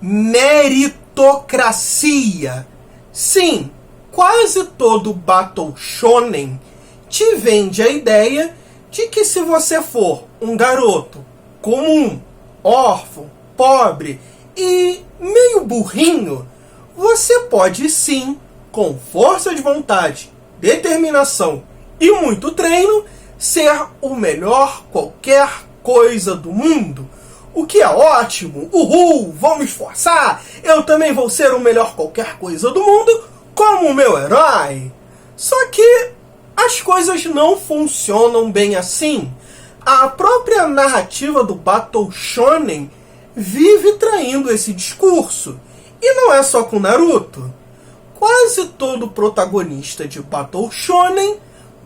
Meritocracia. Sim, quase todo Battle Shonen te vende a ideia de que se você for um garoto comum, órfão, pobre e meio burrinho, você pode sim, com força de vontade, determinação e muito treino, ser o melhor qualquer coisa do mundo. O que é ótimo, uhul, vou me esforçar, eu também vou ser o melhor qualquer coisa do mundo, como o meu herói. Só que as coisas não funcionam bem assim. A própria narrativa do Battle Shonen vive traindo esse discurso. E não é só com Naruto. Quase todo protagonista de Battle Shonen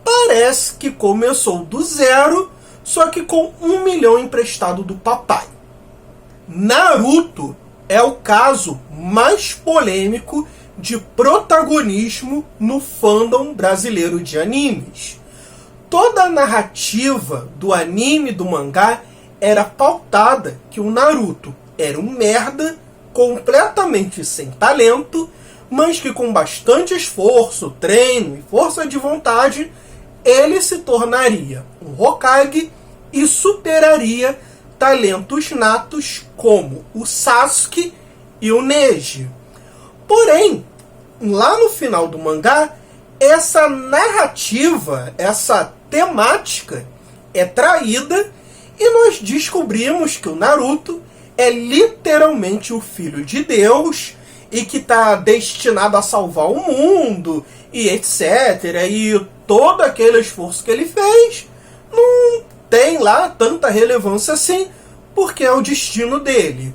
parece que começou do zero, só que com 1 milhão emprestado do papai. Naruto é o caso mais polêmico de protagonismo no fandom brasileiro de animes. Toda a narrativa do anime e do mangá era pautada que o Naruto era um merda, completamente sem talento, mas que com bastante esforço, treino e força de vontade, ele se tornaria um Hokage e superaria talentos natos como o Sasuke e o Neji. Porém, lá no final do mangá, essa narrativa, essa temática é traída e nós descobrimos que o Naruto é literalmente o filho de Deus e que está destinado a salvar o mundo e etc. E todo aquele esforço que ele fez não tem lá tanta relevância assim, porque é o destino dele.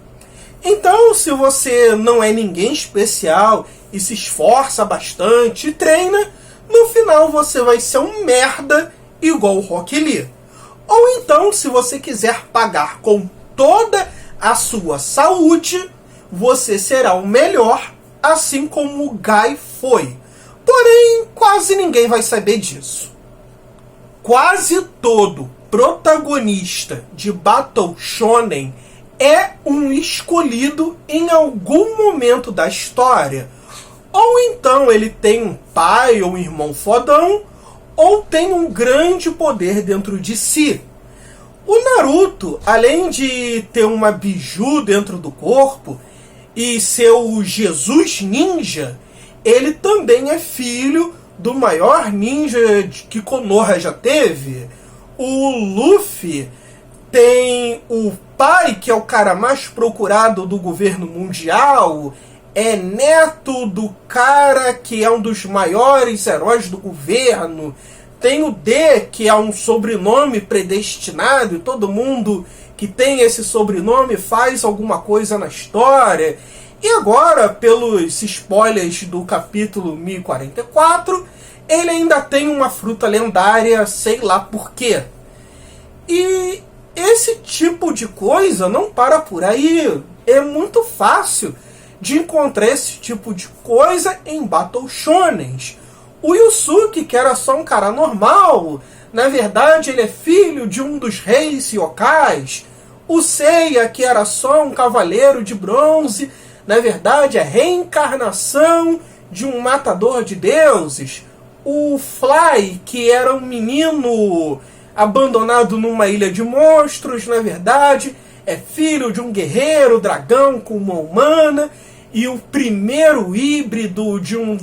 Então, se você não é ninguém especial e se esforça bastante e treina, no final você vai ser um merda igual o Rock Lee. Ou então, se você quiser pagar com toda a sua saúde, você será o melhor, assim como o Guy foi. Porém, quase ninguém vai saber disso. Quase todo protagonista de Battle Shonen é um escolhido em algum momento da história. Ou então ele tem um pai ou um irmão fodão, ou tem um grande poder dentro de si. O Naruto, além de ter uma biju dentro do corpo e ser o Jesus Ninja, ele também é filho do maior ninja que Konoha já teve. O Luffy tem o pai, que é o cara mais procurado do governo mundial, é neto do cara que é um dos maiores heróis do governo. Tem o D, que é um sobrenome predestinado, e todo mundo que tem esse sobrenome faz alguma coisa na história. E agora, pelos spoilers do capítulo 1044, ele ainda tem uma fruta lendária, sei lá por quê. E esse tipo de coisa não para por aí. É muito fácil de encontrar esse tipo de coisa em Battle Shonens. O Yusuke, que era só um cara normal, na verdade ele é filho de um dos reis yokais. O Seiya, que era só um cavaleiro de bronze, na verdade é reencarnação de um matador de deuses. O Fly, que era um menino abandonado numa ilha de monstros, na verdade é filho de um guerreiro dragão com uma humana. E o primeiro híbrido de um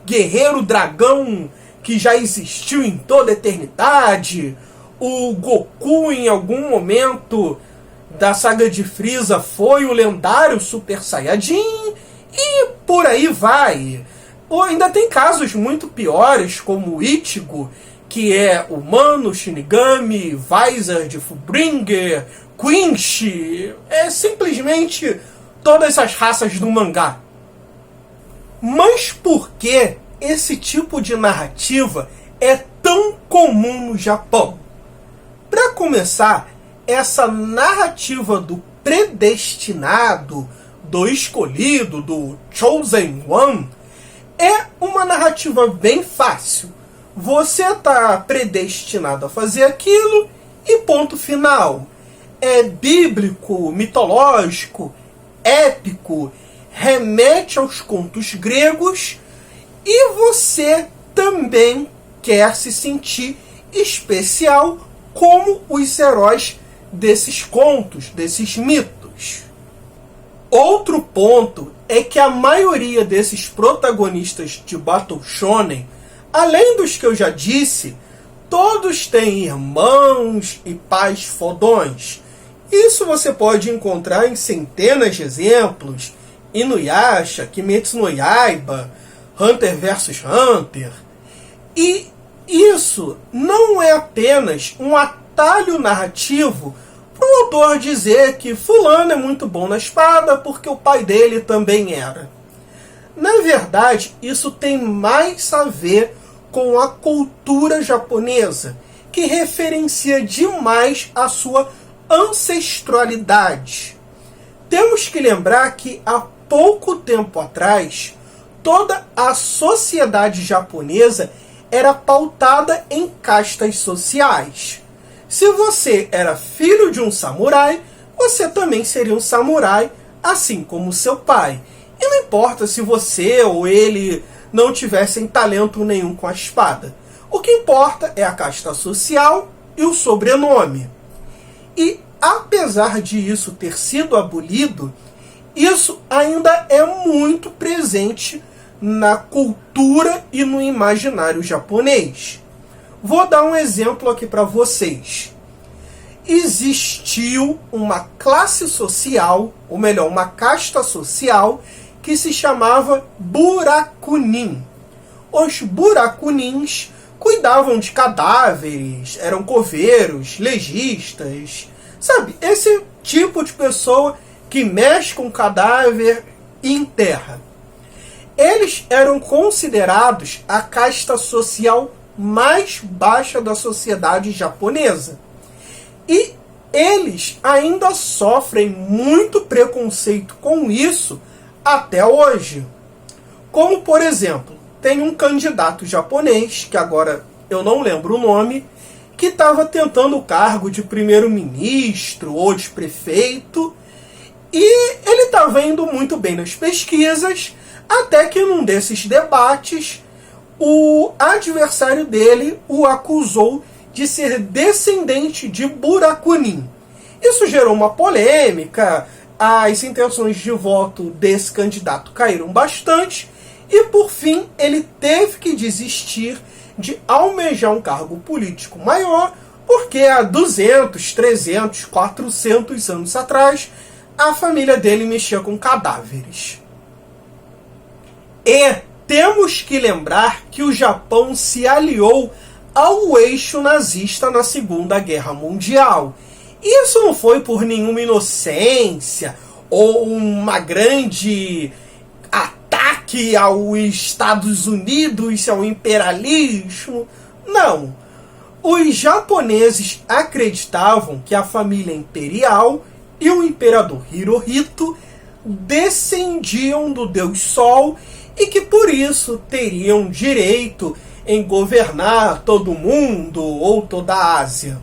guerreiro dragão que já existiu em toda a eternidade. O Goku, em algum momento da saga de Frieza, foi o lendário Super Saiyajin. E por aí vai. Ou ainda tem casos muito piores, como o Ichigo, que é humano, Shinigami, Vizard, Fullbringer, Quinch. É simplesmente todas as raças do mangá. Mas por que esse tipo de narrativa é tão comum no Japão? Para começar, essa narrativa do predestinado, do escolhido, do Chosen One, é uma narrativa bem fácil. Você está predestinado a fazer aquilo e ponto final. É bíblico, mitológico, épico, remete aos contos gregos e você também quer se sentir especial como os heróis desses contos, desses mitos. Outro ponto é que a maioria desses protagonistas de Battle Shonen, além dos que eu já disse, todos têm irmãos e pais fodões. Isso você pode encontrar em centenas de exemplos: Inuyasha, Kimetsu no Yaiba, Hunter vs Hunter. E isso não é apenas um atalho narrativo para o autor dizer que fulano é muito bom na espada porque o pai dele também era. Na verdade, isso tem mais a ver com a cultura japonesa, que referencia demais a sua ancestralidade. Temos que lembrar que há pouco tempo atrás, toda a sociedade japonesa era pautada em castas sociais. Se você era filho de um samurai, você também seria um samurai, assim como seu pai. E não importa se você ou ele não tivessem talento nenhum com a espada. O que importa é a casta social e o sobrenome. E apesar de isso ter sido abolido, isso ainda é muito presente na cultura e no imaginário japonês. Vou dar um exemplo aqui para vocês. Existiu uma classe social, ou melhor, uma casta social, que se chamava Burakunin. Os Burakunins cuidavam de cadáveres, eram coveiros, legistas, sabe? Esse tipo de pessoa que mexe com cadáver e enterra. Eles eram considerados a casta social mais baixa da sociedade japonesa. E eles ainda sofrem muito preconceito com isso até hoje. Como, por exemplo, tem um candidato japonês, que agora eu não lembro o nome, que estava tentando o cargo de primeiro-ministro ou de prefeito, e ele estava indo muito bem nas pesquisas, até que num desses debates, o adversário dele o acusou de ser descendente de Burakunin. Isso gerou uma polêmica, as intenções de voto desse candidato caíram bastante, e por fim ele teve que desistir de almejar um cargo político maior, porque há 200, 300, 400 anos atrás, a família dele mexia com cadáveres. E temos que lembrar que o Japão se aliou ao eixo nazista na Segunda Guerra Mundial. Isso não foi por nenhuma inocência ou uma grande ataque aos Estados Unidos, ao imperialismo. Não. Os japoneses acreditavam que a família imperial e o imperador Hirohito descendiam do Deus Sol e que por isso teriam direito em governar todo o mundo ou toda a Ásia.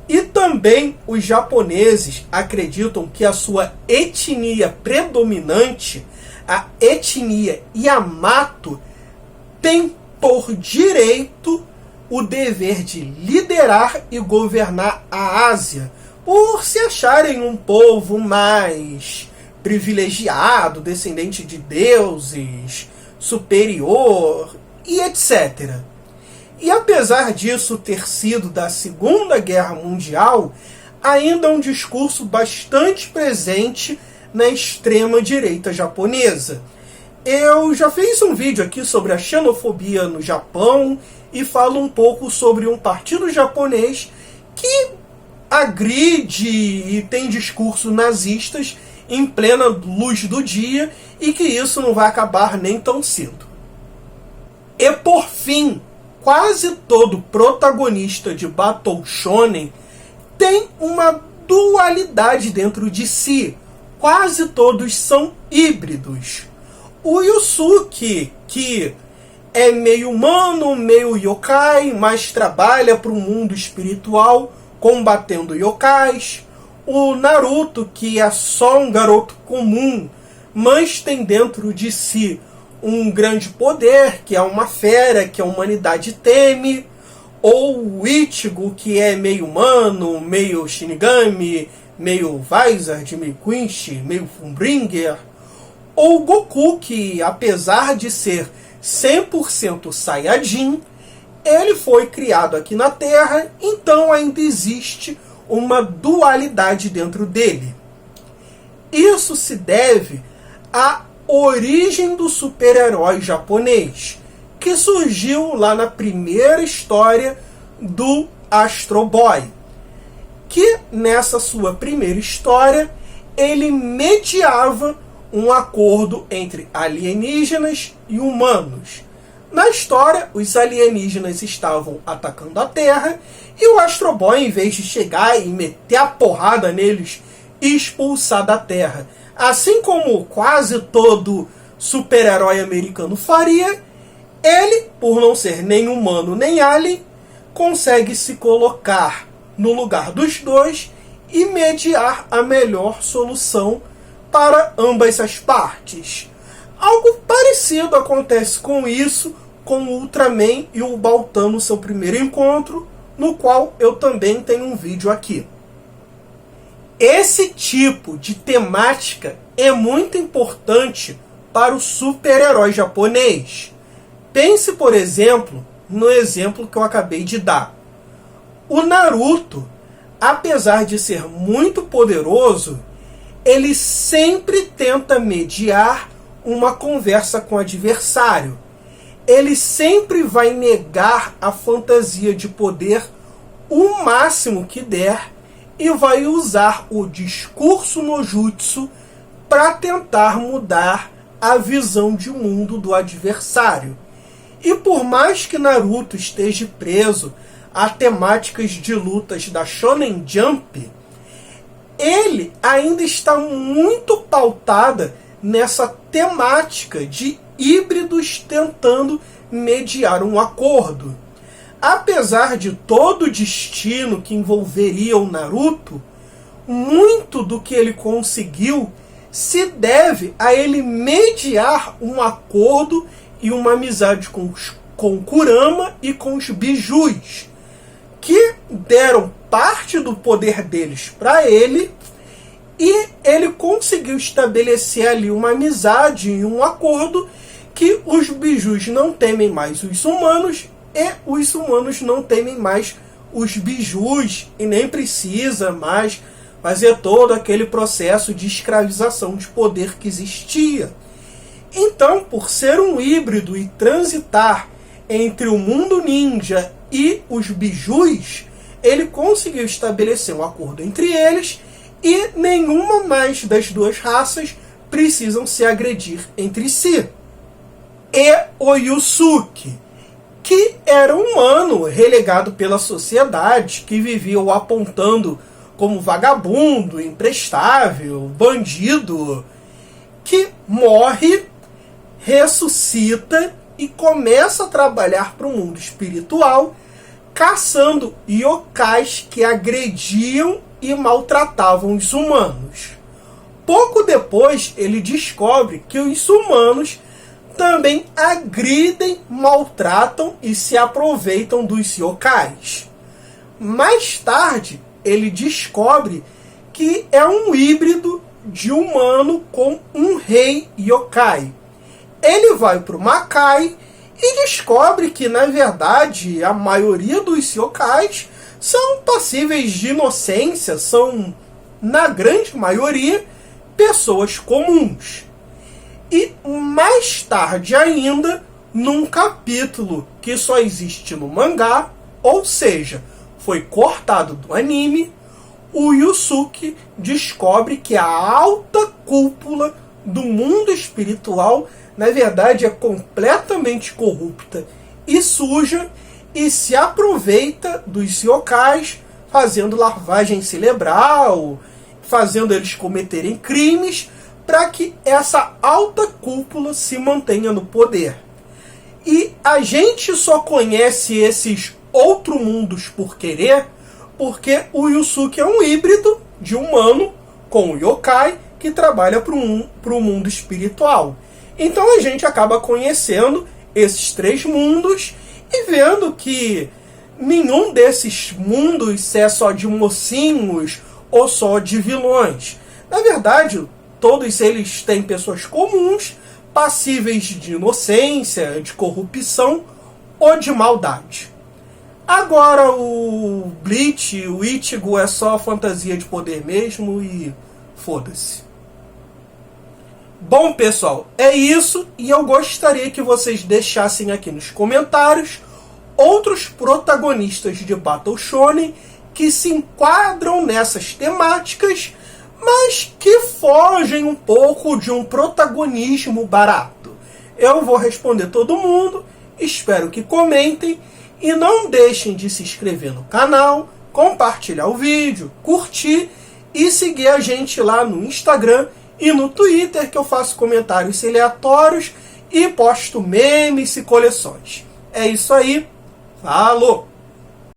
E também os japoneses acreditam que a sua etnia predominante, a etnia Yamato, tem por direito o dever de liderar e governar a Ásia, por se acharem um povo mais privilegiado, descendente de deuses, superior e etc. E apesar disso ter sido da Segunda Guerra Mundial, ainda é um discurso bastante presente na extrema-direita japonesa. Eu já fiz um vídeo aqui sobre a xenofobia no Japão e falo um pouco sobre um partido japonês que agride e tem discursos nazistas em plena luz do dia e que isso não vai acabar nem tão cedo. E por fim, quase todo protagonista de Battle Shonen tem uma dualidade dentro de si, quase todos são híbridos. O Yusuke, que é meio humano, meio yokai, mas trabalha para o mundo espiritual, combatendo yokais. O Naruto, que é só um garoto comum, mas tem dentro de si um grande poder, que é uma fera, que a humanidade teme. Ou o Ichigo, que é meio humano, meio Shinigami, meio Vizard, meio Quinch, meio Fullbringer. Ou o Goku, que apesar de ser 100% Saiyajin, ele foi criado aqui na Terra, então ainda existe uma dualidade dentro dele. Isso se deve à origem do super-herói japonês, que surgiu lá na primeira história do Astro Boy, que nessa sua primeira história ele mediava um acordo entre alienígenas e humanos. Na história, os alienígenas estavam atacando a Terra e o Astro Boy, em vez de chegar e meter a porrada neles e expulsar da Terra, assim como quase todo super-herói americano faria, ele, por não ser nem humano nem alien, consegue se colocar no lugar dos dois e mediar a melhor solução para ambas as partes. Algo parecido acontece com isso com o Ultraman e o Baltan no seu primeiro encontro, no qual eu também tenho um vídeo aqui. Esse tipo de temática é muito importante para o super-herói japonês. Pense, por exemplo, no exemplo que eu acabei de dar. O Naruto, apesar de ser muito poderoso, ele sempre tenta mediar uma conversa com o adversário. Ele sempre vai negar a fantasia de poder o máximo que der e vai usar o discurso no jutsu para tentar mudar a visão de mundo do adversário. E por mais que Naruto esteja preso a temáticas de lutas da Shonen Jump, ele ainda está muito pautada nessa temática de híbridos tentando mediar um acordo. Apesar de todo o destino que envolveria o Naruto, muito do que ele conseguiu se deve a ele mediar um acordo e uma amizade com Kurama e com os Bijus, que deram parte do poder deles para ele, e ele conseguiu estabelecer ali uma amizade e um acordo que os Bijus não temem mais os humanos e os humanos não temem mais os Bijus, e nem precisa mais fazer todo aquele processo de escravização de poder que existia. Então, por ser um híbrido e transitar entre o mundo ninja e os Bijus, ele conseguiu estabelecer um acordo entre eles e nenhuma mais das duas raças precisam se agredir entre si. E o Yusuke, que era um humano relegado pela sociedade, que vivia o apontando como vagabundo, imprestável, bandido, que morre, ressuscita e começa a trabalhar para o mundo espiritual, caçando yokais que agrediam e maltratavam os humanos. Pouco depois, ele descobre que os humanos também agridem, maltratam e se aproveitam dos yokais. Mais tarde, ele descobre que é um híbrido de humano com um rei yokai. Ele vai para o Makai e descobre que, na verdade, a maioria dos yokais são passíveis de inocência, são, na grande maioria, pessoas comuns. E mais tarde ainda, num capítulo que só existe no mangá, ou seja, foi cortado do anime, o Yusuke descobre que a alta cúpula do mundo espiritual, na verdade, é completamente corrupta e suja e se aproveita dos yokais, fazendo lavagem cerebral, fazendo eles cometerem crimes para que essa alta cúpula se mantenha no poder. E a gente só conhece esses outros mundos por querer porque o Yusuke é um híbrido de humano com o yokai que trabalha para o mundo espiritual. Então a gente acaba conhecendo esses 3 mundos e vendo que nenhum desses mundos é só de mocinhos ou só de vilões. Na verdade, todos eles têm pessoas comuns, passíveis de inocência, de corrupção ou de maldade. Agora o Bleach, o Ichigo é só fantasia de poder mesmo e foda-se. Bom, pessoal, é isso e eu gostaria que vocês deixassem aqui nos comentários outros protagonistas de Battle Shonen que se enquadram nessas temáticas, mas que fogem um pouco de um protagonismo barato. Eu vou responder todo mundo, espero que comentem e não deixem de se inscrever no canal, compartilhar o vídeo, curtir e seguir a gente lá no Instagram e no Twitter, que eu faço comentários aleatórios e posto memes e coleções. É isso aí, falou!